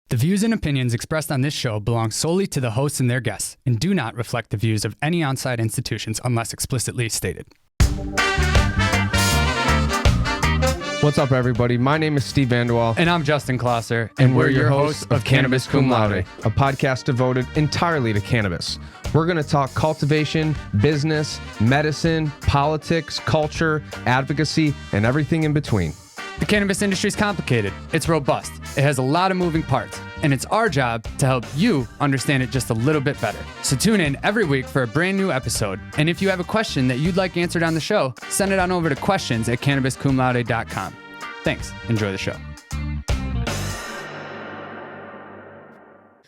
The views and opinions expressed on this show belong solely to the hosts and their guests and do not reflect the views of any on-site institutions unless explicitly stated. What's up, everybody? My name is Steve Vanderwall. And I'm Justin Klosser. And we're your hosts of Cannabis Cum Laude, a podcast devoted entirely to cannabis. We're going to talk cultivation, business, medicine, politics, culture, advocacy, and everything in between. The cannabis industry is complicated. It's robust. It has a lot of moving parts. And it's our job to help you understand it just a little bit better. So tune in every week for a brand new episode. And if you have a question that you'd like answered on the show, send it on over to questions@cannabiscumlaude.com. Thanks. Enjoy the show.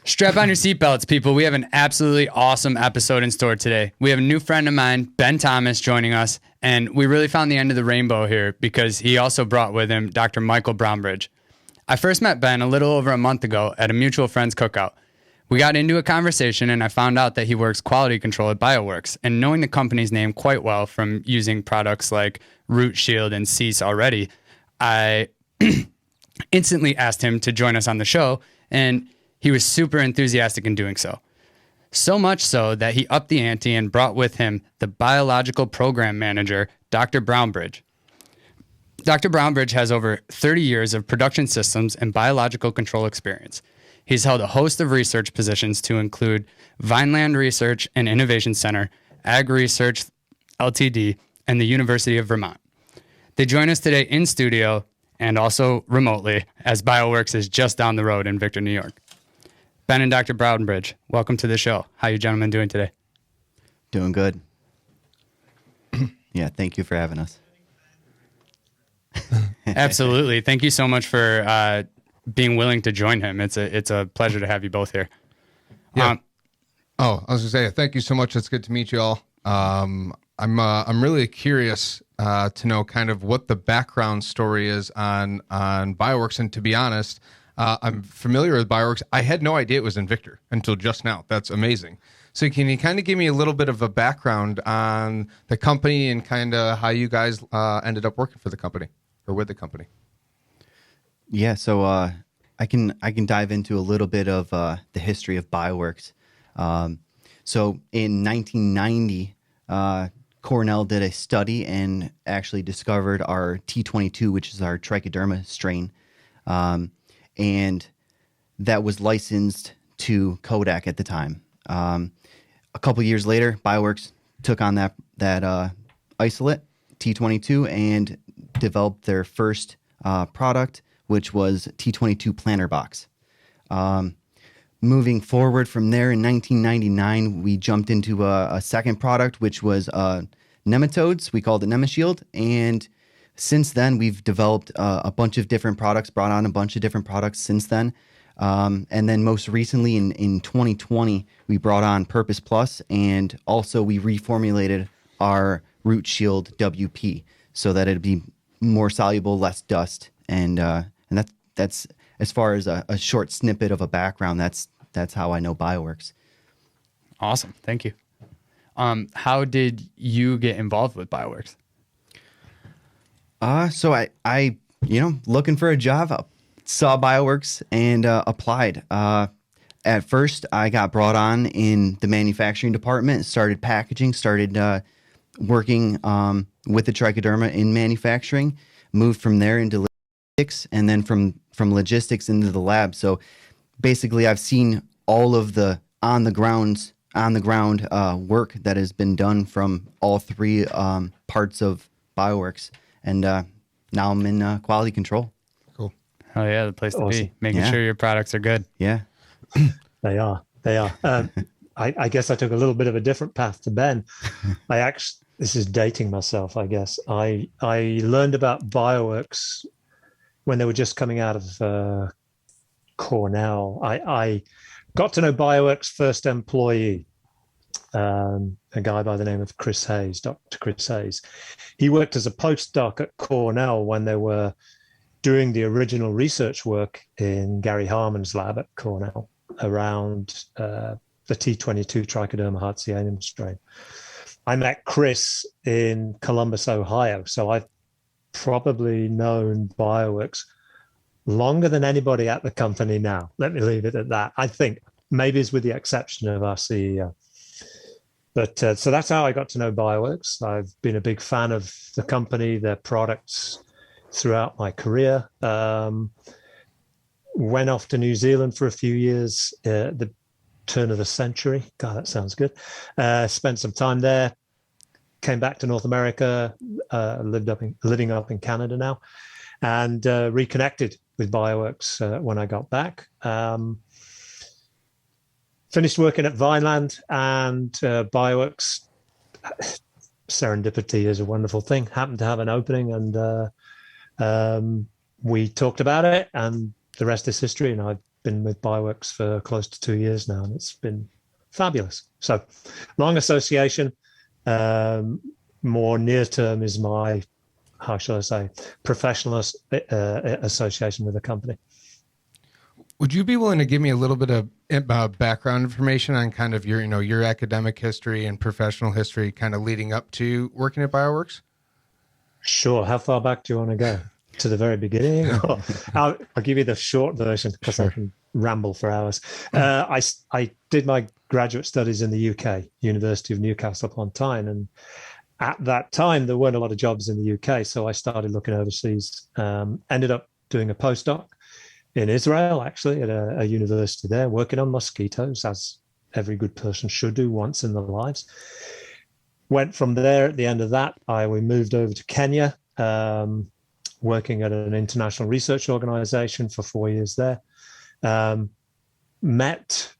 Strap on your seatbelts, people. We have an absolutely awesome episode in store today. We have a new friend of mine, Ben Thomas, joining us. And we really found the end of the rainbow here because he also brought with him Dr. Michael Brownbridge. I first met Ben a little over a month ago at a mutual friend's cookout. We got into a conversation and I found out that he works quality control at Bioworks. And knowing the company's name quite well from using products like Root Shield and Cease already, I instantly asked him to join us on the show, and he was super enthusiastic in doing so. So much so that he upped the ante and brought with him the biological program manager, Dr. Brownbridge. Dr. Brownbridge has over 30 years of production systems and biological control experience. He's held a host of research positions to include Vineland Research and Innovation Center, Ag Research Ltd., and the University of Vermont. They join us today in studio and also remotely, as Bioworks is just down the road in Victor, New York. Ben and Dr. Brownbridge, welcome to the show. How are you gentlemen doing today? Doing good. Yeah, thank you for having us. Absolutely. Thank you so much for being willing to join him. It's a pleasure to have you both here. Yeah. I was gonna say thank you so much. It's good to meet you all. I'm really curious to know kind of what the background story is on Bioworks, and to be honest, I'm familiar with Bioworks. I had no idea it was in Victor until just now. That's amazing. So can you kind of give me a little bit of a background on the company and kind of how you guys ended up working for the company or with the company? Yeah, so I can dive into a little bit of the history of Bioworks. So in 1990, Cornell did a study and actually discovered our T22, which is our Trichoderma strain. And that was licensed to Kodak at the time. A couple years later, Bioworks took on that isolate, T22, and developed their first product, which was T22 planter box. Moving forward from there, in 1999, we jumped into a second product, which was nematodes. We called it NemaShield, and since then, we've developed a bunch of different products, brought on a bunch of different products since then. And then most recently in 2020, we brought on Purpose Plus, and also we reformulated our Root Shield WP so that it'd be more soluble, less dust. And that's as far as a short snippet of a background, that's how I know Bioworks. Awesome. Thank you. How did you get involved with Bioworks? So I looking for a job, saw Bioworks and applied. At first, I got brought on in the manufacturing department, started packaging, started working with the Trichoderma in manufacturing, moved from there into logistics, and then from logistics into the lab. So basically, I've seen all of the on the ground work that has been done from all three parts of Bioworks. And now I'm in quality control. Cool. Oh, yeah, the place to Awesome. be. Making sure your products are good. Yeah. They are. I guess I took a little bit of a different path to Ben. This is dating myself, I guess. I learned about Bioworks when they were just coming out of Cornell. I got to know Bioworks' first employee, a guy by the name of Chris Hayes, Dr. Chris Hayes. He worked as a postdoc at Cornell when they were doing the original research work in Gary Harmon's lab at Cornell around the T22 Trichoderma hartzianum strain. I met Chris in Columbus, Ohio, so I've probably known Bioworks longer than anybody at the company now. Let me leave it at that. I think maybe it's with the exception of our CEO. But so that's how I got to know Bioworks. I've been a big fan of the company, their products throughout my career. Went off to New Zealand for a few years, the turn of the century. God, that sounds good. Spent some time there. Came back to North America, living up in Canada now, and reconnected with Bioworks when I got back. Finished working at Vineland, and Bioworks, serendipity is a wonderful thing, happened to have an opening, and we talked about it, and the rest is history. And I've been with Bioworks for close to 2 years now, and it's been fabulous. So long association. More near term is my, how shall I say, professional association with the company. Would you be willing to give me a little bit of background information on kind of your, your academic history and professional history kind of leading up to working at Bioworks? Sure. How far back do you want to go? To the very beginning? I'll give you the short version because sure. I can ramble for hours. I did my graduate studies in the UK, University of Newcastle upon Tyne, and at that time there weren't a lot of jobs in the UK, so I started looking overseas. Ended up doing a postdoc in Israel, actually, at a university there, working on mosquitoes, as every good person should do once in their lives. Went from there. At the end of that, we moved over to Kenya, working at an international research organization for 4 years there. Met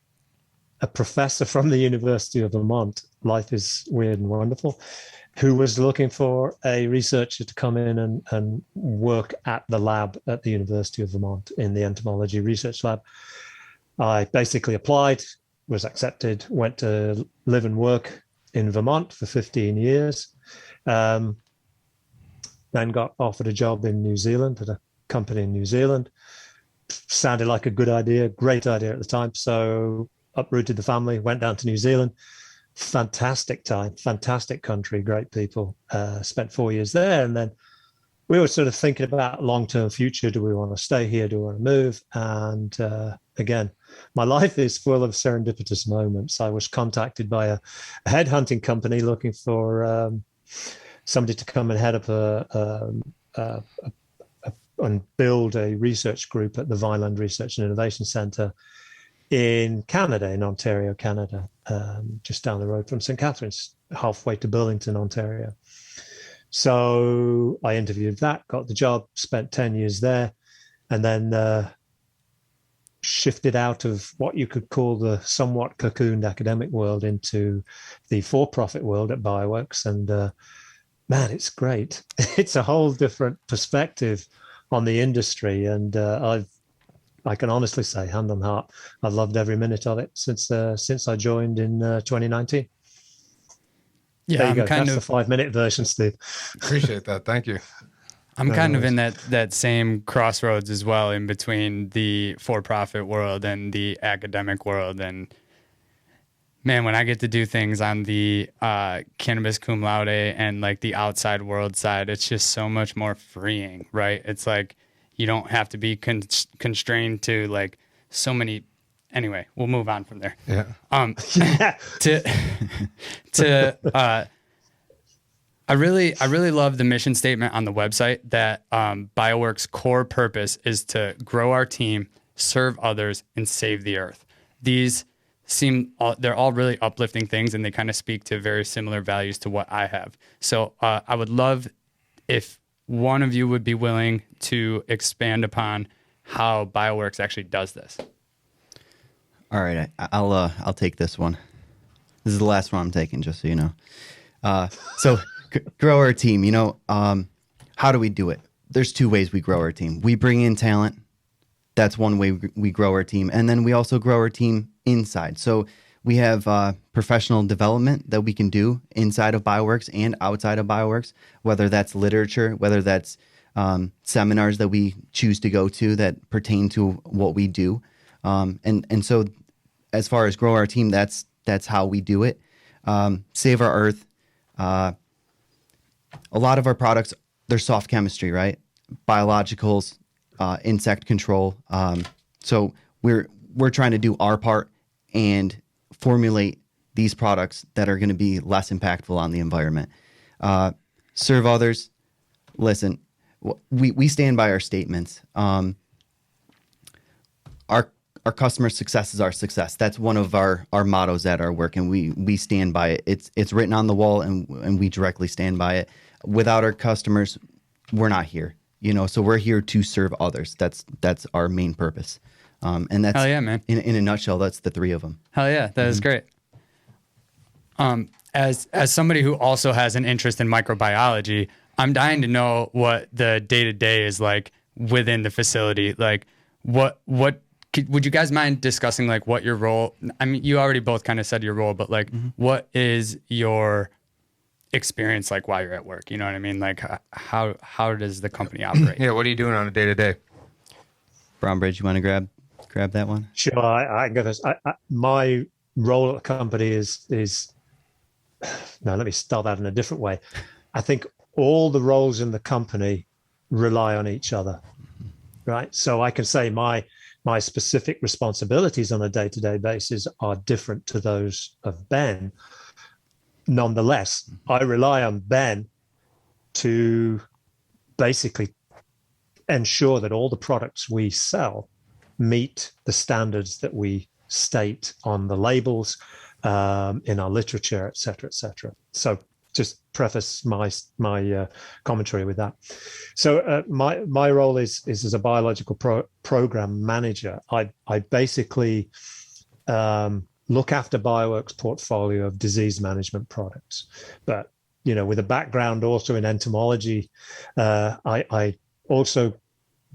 a professor from the University of Vermont, life is weird and wonderful, who was looking for a researcher to come in and work at the lab at the University of Vermont in the entomology research lab. I basically applied, was accepted, went to live and work in Vermont for 15 years. Then got offered a job in New Zealand at a company in New Zealand. Sounded like a good idea, great idea at the time. So uprooted the family, went down to New Zealand. Fantastic time, fantastic country, great people. Spent 4 years there. And then we were sort of thinking about long-term future. Do we want to stay here? Do we want to move? And again, my life is full of serendipitous moments. I was contacted by a headhunting company looking for somebody to come and head up and build a research group at the Vineland Research and Innovation Centre in Canada, in Ontario, Canada, just down the road from St. Catharines, halfway to Burlington, Ontario. So I interviewed that, got the job, spent 10 years there, and then shifted out of what you could call the somewhat cocooned academic world into the for-profit world at Bioworks. And man, it's great. It's a whole different perspective on the industry. And I can honestly say, hand on heart, I've loved every minute of it since I joined in 2019. Yeah, there you go. That's the 5-minute version, Steve. Appreciate that. Thank you. I'm kind of in that same crossroads as well, in between the for-profit world and the academic world. And man, when I get to do things on the Cannabis Cum Laude and like the outside world side, it's just so much more freeing, right? It's like you don't have to be constrained to like so many. Anyway, we'll move on from there. Yeah. I really love the mission statement on the website that Bioworks' core purpose is to grow our team, serve others, and save the earth. These they're all really uplifting things, and they kind of speak to very similar values to what I have. So I would love if one of you would be willing to expand upon how Bioworks actually does this. All right, I'll take this one. This is the last one I'm taking, just so you know. So grow our team. How do we do it? There's two ways we grow our team. We bring in talent. That's one way we grow our team. And then we also grow our team inside. So we have professional development that we can do inside of Bioworks and outside of Bioworks, whether that's literature, whether that's seminars that we choose to go to that pertain to what we do. And so as far as grow our team, that's how we do it. Save our earth. A lot of our products, they're soft chemistry, right? Biologicals, insect control. So we're trying to do our part and formulate these products that are going to be less impactful on the environment. Serve others. Listen, we stand by our statements. Our customer success is our success. That's one of our mottos at our work, and we stand by it. It's written on the wall, and we directly stand by it. Without our customers, we're not here. So we're here to serve others. That's our main purpose. And that's, hell yeah, man. In a nutshell, that's the three of them. Hell yeah, that is great. As somebody who also has an interest in microbiology, I'm dying to know what the day-to-day is like within the facility. Like, what would you guys mind discussing, like, what your role? I mean, you already both kind of said your role, but like, what is your experience like while you're at work? You know what I mean? Like, how does the company operate? Yeah, what are you doing on a day-to-day? Brownbridge, you want to grab that one? Sure, I can go first. My role at the company is no. Let me start that in a different way. I think all the roles in the company rely on each other, right? So I can say my specific responsibilities on a day-to-day basis are different to those of Ben. Nonetheless, I rely on Ben to basically ensure that all the products we sell meet the standards that we state on the labels, in our literature, et cetera, et cetera. So just preface my commentary with that. So my role is as a biological program manager. I basically look after Bioworks' portfolio of disease management products, but with a background also in entomology, I also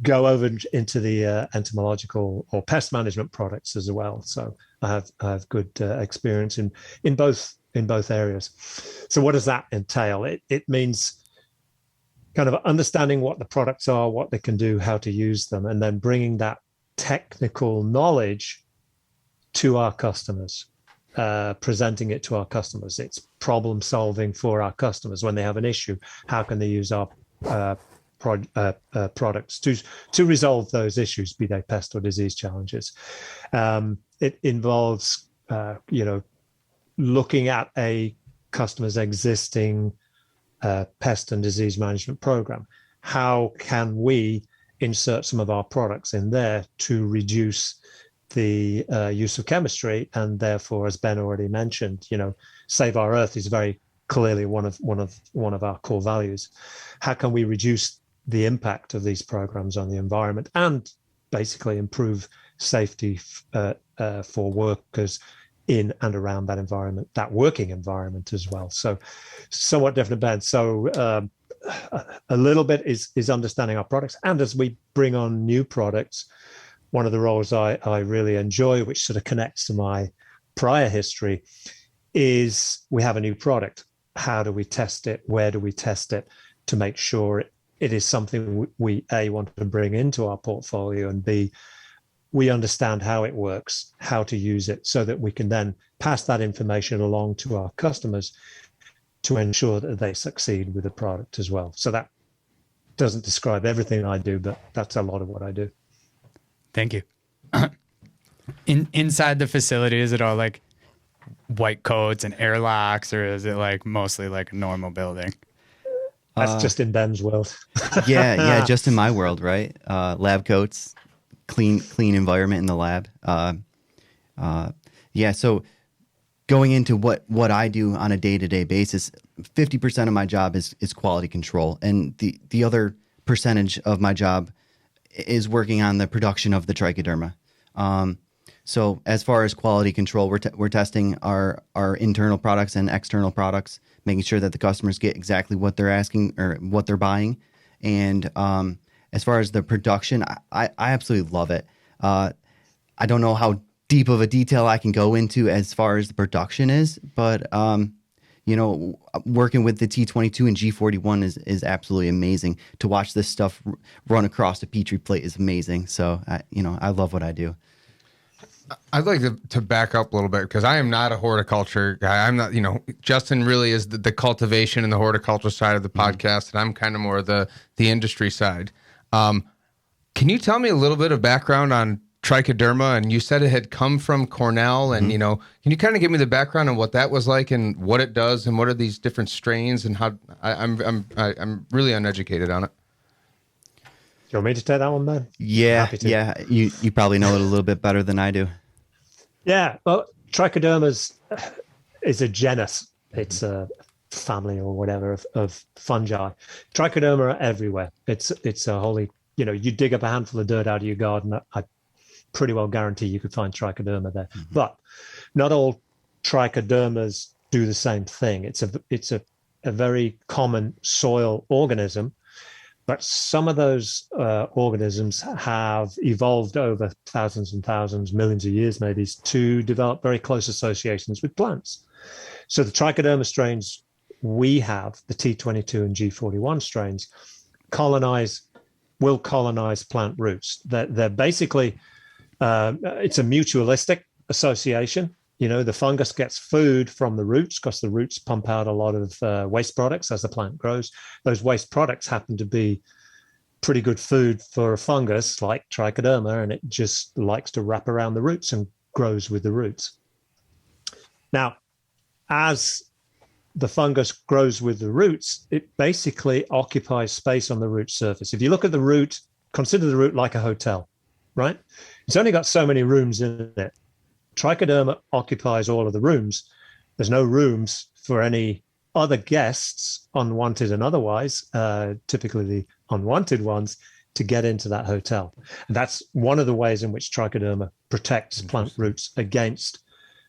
go over into the entomological or pest management products as well. So I have good experience in both areas. So what does that entail? It means kind of understanding what the products are, what they can do, how to use them, and then bringing that technical knowledge to our customers, presenting it to our customers. It's problem solving for our customers when they have an issue. How can they use our products to resolve those issues, be they pest or disease challenges? It involves, looking at a customer's existing pest and disease management program. How can we insert some of our products in there to reduce the use of chemistry, and therefore, as Ben already mentioned, save our earth is very clearly one of our core values. How can we reduce the impact of these programs on the environment and basically improve safety for workers in and around that environment, that working environment as well? So somewhat different, Ben. So a little bit is understanding our products. And as we bring on new products, one of the roles I really enjoy, which sort of connects to my prior history, is we have a new product. How do we test it? Where do we test it to make sure it is something we A, want to bring into our portfolio, and B, we understand how it works, how to use it, so that we can then pass that information along to our customers to ensure that they succeed with the product as well. So that doesn't describe everything I do, but that's a lot of what I do. Thank you. Inside the facility, is it all like white coats and airlocks, or is it like mostly like a normal building? That's just in Ben's world. yeah, just in my world, right? Lab coats, clean environment in the lab. So going into what I do on a day-to-day basis, 50% of my job is quality control, and the other percentage of my job is working on the production of the trichoderma. So as far as quality control, we're testing our internal products and external products, making sure that the customers get exactly what they're asking or what they're buying. And as far as the production, I absolutely love it. I don't know how deep of a detail I can go into as far as the production is, but working with the T22 and G41 is absolutely amazing. To watch this stuff run across a Petri plate is amazing. So I love what I do. I'd like to back up a little bit, because I am not a horticulture guy. I'm not, Justin really is the cultivation and the horticulture side of the podcast, and I'm kind of more the industry side. Can you tell me a little bit of background on Trichoderma? And you said it had come from Cornell, and can you kind of give me the background on what that was like and what it does and what are these different strains and how? I'm really uneducated on it. You want me to take that one, Ben? Yeah, you probably know it a little bit better than I do. Yeah, well, Trichoderma is a genus. It's a family or whatever of fungi. Trichoderma are everywhere. It's a wholly, you dig up a handful of dirt out of your garden, I pretty well guarantee you could find Trichoderma there. Mm-hmm. But not all Trichodermas do the same thing. It's a very common soil organism, but some of those organisms have evolved over thousands and thousands, millions of years maybe, to develop very close associations with plants. So the Trichoderma strains we have, the T22 and G41 strains, will colonize plant roots. They're basically, it's a mutualistic association. The fungus gets food from the roots because the roots pump out a lot of waste products as the plant grows. Those waste products happen to be pretty good food for a fungus like Trichoderma, and it just likes to wrap around the roots and grows with the roots. Now, as the fungus grows with the roots, it basically occupies space on the root surface. If you look at the root, consider the root like a hotel, right? It's only got so many rooms in it. Trichoderma occupies all of the rooms. There's no rooms for any other guests, unwanted and otherwise, typically the unwanted ones, to get into that hotel. And that's one of the ways in which Trichoderma protects plant roots against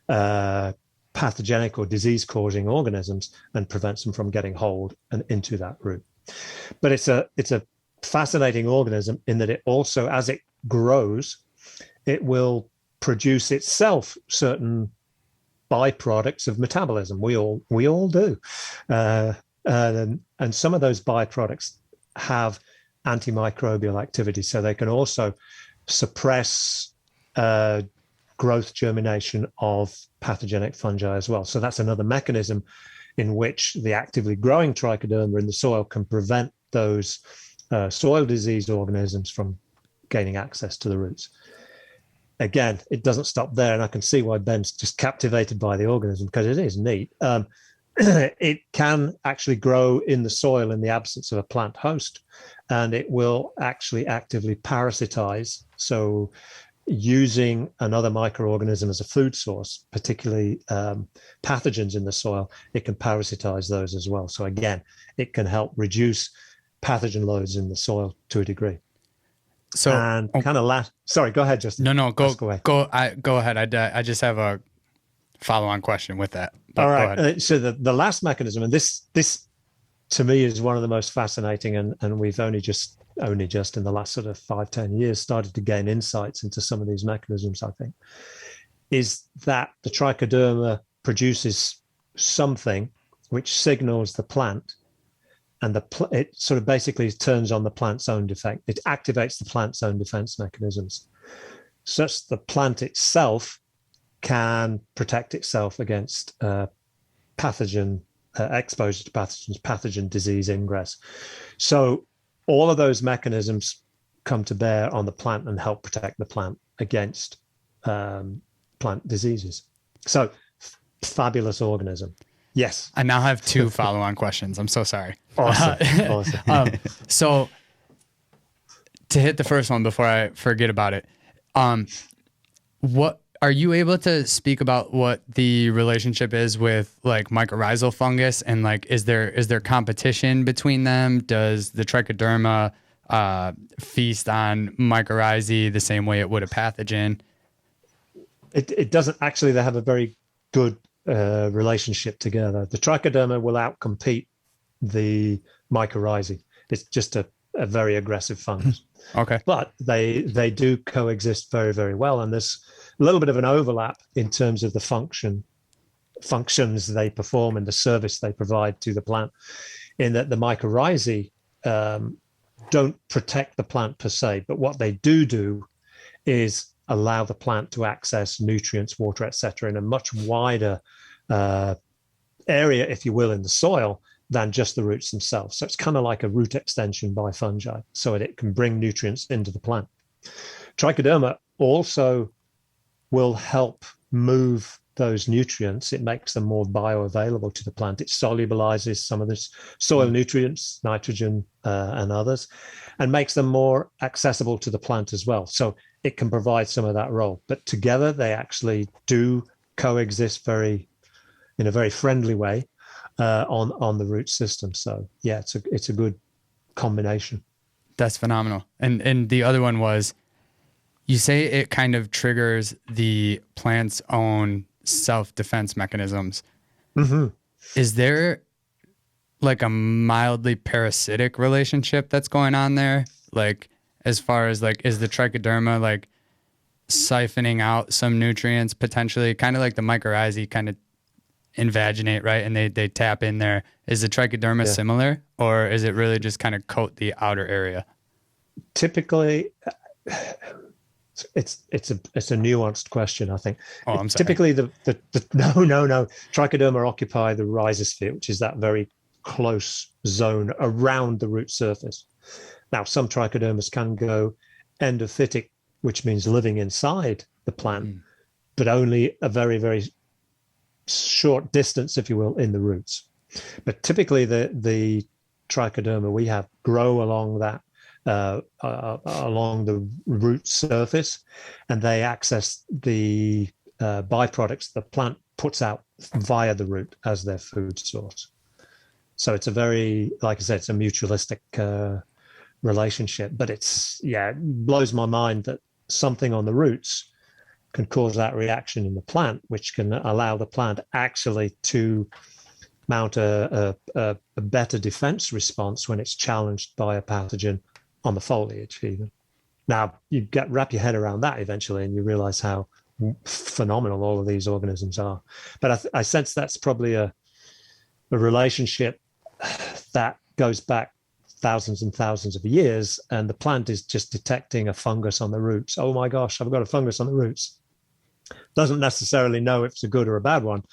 pathogenic or disease-causing organisms and prevents them from getting hold and into that root. But it's a fascinating organism in that it also, as it grows, it will produce itself certain byproducts of metabolism. We all do, and some of those byproducts have antimicrobial activity, so they can also suppress growth germination of pathogenic fungi as well. So that's another mechanism in which the actively growing Trichoderma in the soil can prevent those soil disease organisms from gaining access to the roots. Again, it doesn't stop there, and I can see why Ben's just captivated by the organism, because it is neat. It can actually grow in the soil in the absence of a plant host, and it will actually actively parasitize. So using another microorganism as a food source, particularly pathogens in the soil, it can parasitize those as well. So again, it can help reduce pathogen loads in the soil to a degree. So, and kind of last. Sorry, go ahead, Justin. No, go ahead. I just have a follow-on question with that. All right. So the last mechanism, and this to me is one of the most fascinating, and we've only just in the last sort of 5-10 years started to gain insights into some of these mechanisms, I think, is that the Trichoderma produces something which signals the plant, and it sort of basically turns on the plant's own defense. It activates the plant's own defense mechanisms, such the plant itself can protect itself against pathogen exposure to pathogens, pathogen disease ingress. So all of those mechanisms come to bear on the plant and help protect the plant against plant diseases. So fabulous organism. Yes. I now have 2 follow-on questions. I'm so sorry. Awesome. So to hit the first one before I forget about it, what are you able to speak about what the relationship is with like mycorrhizal fungus, and like is there competition between them? Does the Trichoderma feast on mycorrhizae the same way it would a pathogen? It doesn't actually. They have a very good relationship together. The Trichoderma will outcompete the mycorrhizae. It's just a very aggressive fungus. Okay. But they do coexist very, very well, and there's a little bit of an overlap in terms of the functions they perform and the service they provide to the plant, in that the mycorrhizae don't protect the plant per se, but what they do is allow the plant to access nutrients, water, etc., in a much wider area, if you will, in the soil than just the roots themselves. So it's kind of like a root extension by fungi, so that it can bring nutrients into the plant. Trichoderma also will help move those nutrients. It makes them more bioavailable to the plant. It solubilizes some of the soil nutrients, nitrogen, and others, and makes them more accessible to the plant as well. So it can provide some of that role. But together, they actually do coexist in a very friendly way on the root system. So yeah, it's a good combination. That's phenomenal. And the other one was, you say it kind of triggers the plant's own self-defense mechanisms. Mm-hmm. Is there like a mildly parasitic relationship that's going on there? Like, as far as like, is the trichoderma like siphoning out some nutrients potentially, kind of like the mycorrhizae kind of invaginate, right? And they tap in there. Is the trichoderma similar, or is it really just kind of coat the outer area? Typically, it's a nuanced question, I think. Oh, I'm sorry. Typically, no. Trichoderma occupy the rhizosphere, which is that very close zone around the root surface. Now, some trichodermas can go endophytic, which means living inside the plant, but only a very, very short distance, if you will, in the roots. But typically, the trichoderma we have grow along that along the root surface, and they access the byproducts the plant puts out via the root as their food source. So it's a very, like I said, it's a mutualistic relationship. But it blows my mind that something on the roots can cause that reaction in the plant, which can allow the plant actually to mount a better defense response when it's challenged by a pathogen on the foliage even. Now, you wrap your head around that eventually, and you realize how phenomenal all of these organisms are. But I sense that's probably a relationship that goes back thousands and thousands of years, and the plant is just detecting a fungus on the roots. Oh my gosh, I've got a fungus on the roots. Doesn't necessarily know if it's a good or a bad one,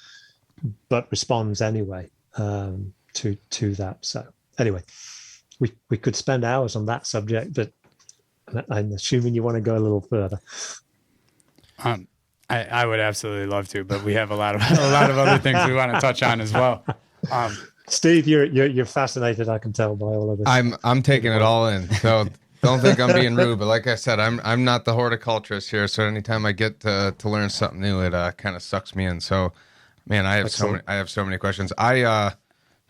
but responds anyway to that. So anyway, we could spend hours on that subject, but I'm assuming you want to go a little further. I would absolutely love to, but we have a lot of other things we want to touch on as well. Steve, you're fascinated, I can tell by all of this. I'm taking it all in. So don't think I'm being rude, but like I said, I'm not the horticulturist here. So anytime I get to learn something new, it kind of sucks me in. So, man, I have so many questions.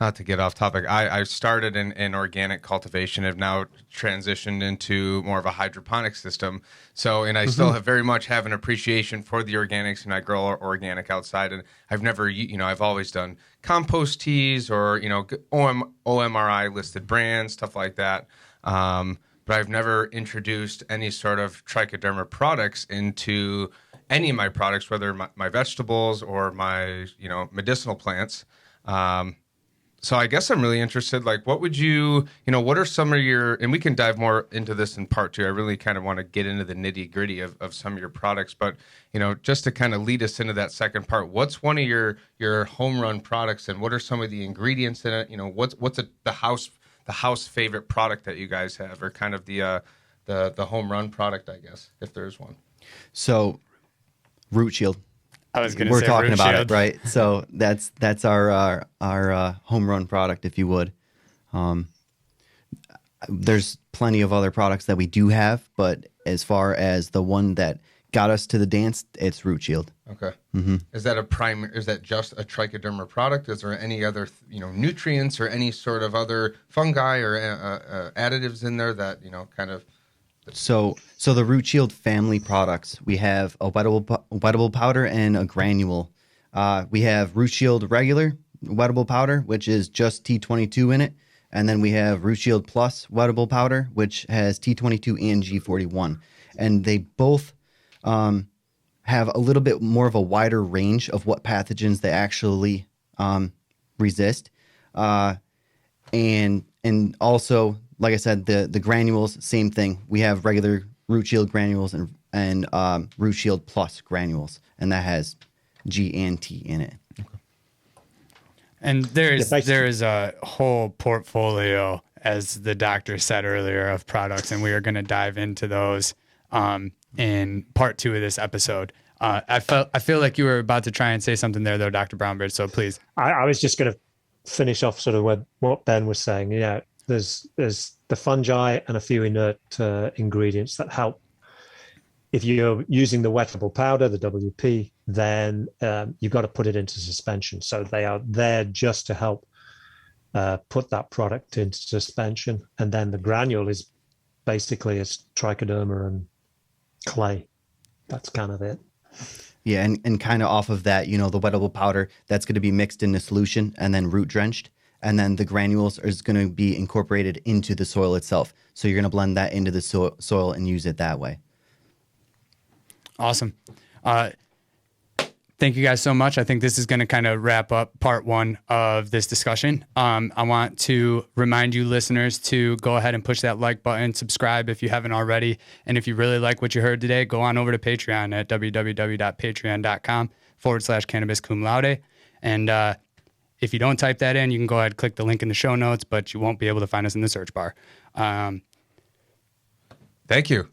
Not to get off topic, I started in organic cultivation, have now transitioned into more of a hydroponic system. So, and I still very much have an appreciation for the organics, and I grow organic outside. And I've never, I've always done compost teas or, OMRI listed brands, stuff like that. But I've never introduced any sort of trichoderma products into any of my products, whether my vegetables or my, medicinal plants. So I guess I'm really interested, like, what would what are some of your, and we can dive more into this in part two. I really kind of want to get into the nitty gritty of some of your products, but, just to kind of lead us into that second part, what's one of your home run products, and what are some of the ingredients in it? What's the house favorite product that you guys have, or kind of the home run product, I guess, if there's one. So Root Shield. I was going to say we're talking Root about Shield. it, right? So that's our home run product, if you would. There's plenty of other products that we do have, but as far as the one that got us to the dance, it's Root Shield. Okay. Mm-hmm. Is that just a trichoderma product? Is there any other nutrients or any sort of other fungi or additives in there that kind of? So the Root Shield family products, we have a wettable powder and a granule. We have Root Shield regular wettable powder, which is just T22 in it. And then we have Root Shield Plus wettable powder, which has T22 and G41. And they both have a little bit more of a wider range of what pathogens they actually resist. And also, like I said, the granules, same thing. We have regular Root Shield granules and Root Shield Plus granules, and that has G and T in it. And there is a whole portfolio, as the doctor said earlier, of products, and we are going to dive into those in part 2 of this episode. I feel like you were about to try and say something there, though, Dr. Brownbridge. So please. I was just going to finish off sort of what Ben was saying. Yeah, there's the fungi and a few inert ingredients that help. If you're using the wettable powder, the WP, then you've got to put it into suspension. So they are there just to help put that product into suspension. And then the granule is basically it's trichoderma and clay. That's kind of it. Yeah, and kind of off of that, the wettable powder, that's going to be mixed in a solution and then root drenched. And then the granules is going to be incorporated into the soil itself. So you're going to blend that into the soil and use it that way. Awesome. Thank you guys so much. I think this is going to kind of wrap up part 1 of this discussion. I want to remind you listeners to go ahead and push that like button, subscribe if you haven't already. And if you really like what you heard today, go on over to Patreon at www.patreon.com/Cannabis Cum Laude. And if you don't type that in, you can go ahead and click the link in the show notes, but you won't be able to find us in the search bar. Thank you.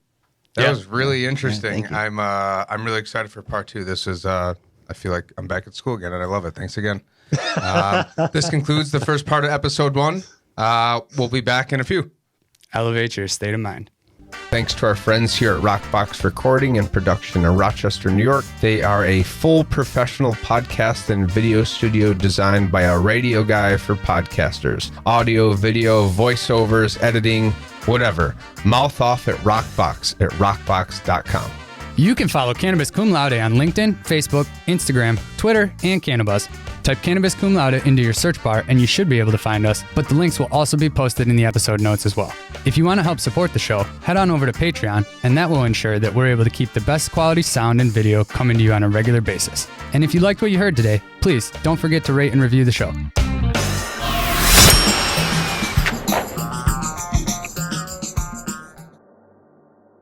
That was really interesting. Yeah, I'm really excited for part 2. This is I feel like I'm back at school again, and I love it. Thanks again. This concludes the first part of episode 1. We'll be back in a few. Elevate your state of mind. Thanks to our friends here at Rockbox Recording and Production in Rochester, New York. They are a full professional podcast and video studio designed by a radio guy for podcasters. Audio, video, voiceovers, editing, whatever. Mouth off at Rockbox at rockbox.com. You can follow Cannabis Cum Laude on LinkedIn, Facebook, Instagram, Twitter, and Cannabuzz. Type Cannabis Cum Laude into your search bar and you should be able to find us, but the links will also be posted in the episode notes as well. If you want to help support the show, head on over to Patreon, and that will ensure that we're able to keep the best quality sound and video coming to you on a regular basis. And if you liked what you heard today, please don't forget to rate and review the show.